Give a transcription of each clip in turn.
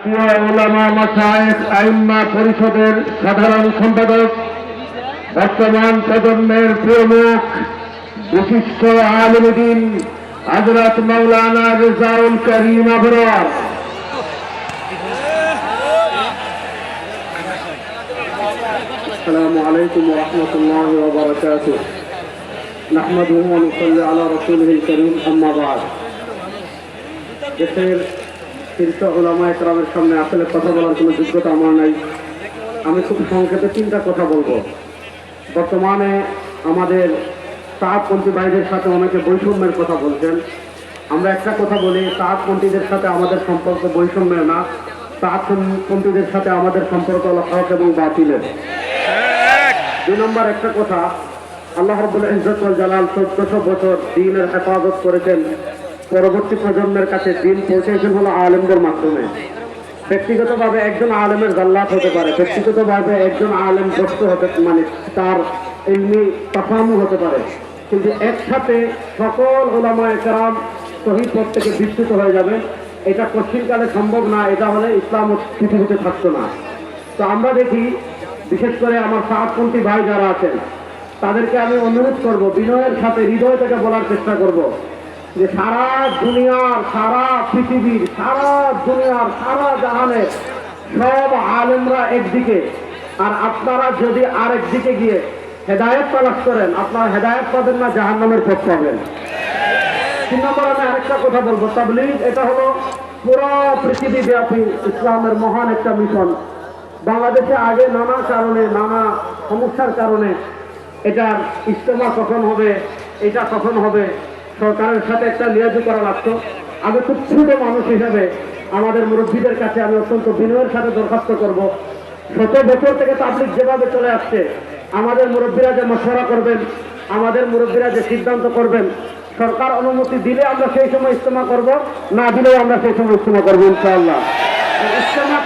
উলামা মাশায়েখ আইম্মা পরিষদের সাধারণ সম্পাদক, বর্তমান প্রজন্মের প্রমুখ বিশিষ্ট আলেম দ্বীন হযরত মাওলানা রেজাউল করিম আবরার, আসসালামু আলাইকুম ওয়া রাহমাতুল্লাহি ওয়া বারাকাতুহু। নাহমাদুহু ওয়া নুসাল্লি আলা রাসূলিহিল কারীম, আম্মা বা'দ। দেশের শীর্ষ উলামা ইকরামের সামনে আসলে কথা বলার কোনো যোগ্যতা আমার নাই। আমি খুব সংক্ষেপে তিনটা কথা বলবো। বর্তমানে আমাদের সাহাবপন্থী ভাইদের সাথে অনেকে বৈষম্যের কথা বলছেন। আমরা একটা কথা বলি, সাহাবপন্থীদের সাথে আমাদের সম্পর্ক বৈষম্যের না, সাহাবপন্থীদের সাথে আমাদের সম্পর্ক হল হক এবং বাতিলের। 2 নম্বর একটা কথা, আল্লাহ রাব্বুল ইজ্জত ওয়াল জালাল 1400 বছর দ্বীনের হেফাজত করেছেন, পরবর্তী প্রজন্মের কাছে দ্বীন পৌঁছেছেন হলো আলেমদের মাধ্যমে। ব্যক্তিগতভাবে একজন আলেমের জাল্লাত হতে পারে, ব্যক্তিগতভাবে একজন আলেম গ্রস্ত হতে, মানে তার ইলমি তাফাহম হতে পারে, কিন্তু একসাথে সকল উলামায়ে কেরাম সহিহ পথ থেকে বিচ্যুত হয়ে যাবে, এটা কঠিনকালে সম্ভব না। এটা হলে ইসলাম পৃথিবীতে থাকতো না। তো আমরা দেখি, বিশেষ করে আমার সাহাবপন্থী ভাই যারা আছেন তাদেরকে আমি অনুরোধ করব, বিনয়ের সাথে হৃদয় থেকে বলার চেষ্টা করব যে সারা দুনিয়ার, সারা পৃথিবীর, সারা দুনিয়ার, সারা জাহানের সব আলেমরা একদিকে, আর আপনারা যদি আরেক দিকে গিয়ে হেদায়েত তালাশ করেন, আপনারা হেদায়েত পাবেন না, জাহান্নামের পথ পাবেন। 3 নম্বর আমি আরেকটা কথা বলবো, তাবলীগ এটা হলো পুরো পৃথিবীব্যাপী ইসলামের মহান একটা মিশন। বাংলাদেশে আগে নানা কারণে, নানা সমস্যার কারণে এটার ইজতেমা কখন হবে, এটা কখন হবে, সরকারের সাথে একটা লিয়াজু করা লাগতো। আমি খুব ছোট মানুষ হিসাবে আমাদের মুরব্বীদের কাছে আমি অত্যন্ত বিনয়ের সাথে দরখাস্ত করব, 100 বছর থেকে তাবলীগ যেভাবে চলে আসছে, আমাদের মুরব্বীরা যে মশওয়ারা করবেন, আমাদের মুরব্বীরা যে সিদ্ধান্ত করবেন, সরকার অনুমতি দিলে আমরা সেই সময় ইজতেমা করব, না দিলেও আমরা সেই সময় ইজতেমা করবো ইনশাআল্লাহ। ইজতেমা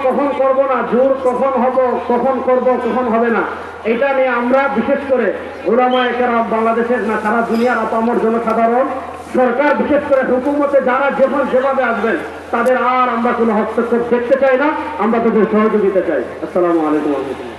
কখন করব না, জোর কখন হব, কখন করব, কখন হবে না, এটা নিয়ে আমরা বিশেষ করে উলামায়ে কেরাম, বাংলাদেশের না সারা দুনিয়ার আপামর জনসাধারণ, সরকার বিশেষ করে হুকুমতে যারা যখন যেভাবে আসবেন তাদের আর আমরা কোনো হস্তক্ষেপ দেখতে চাই না, আমরা তাদের সহযোগিতা চাই। আসসালামু আলাইকুম ওয়া রাহমাতুল্লাহ।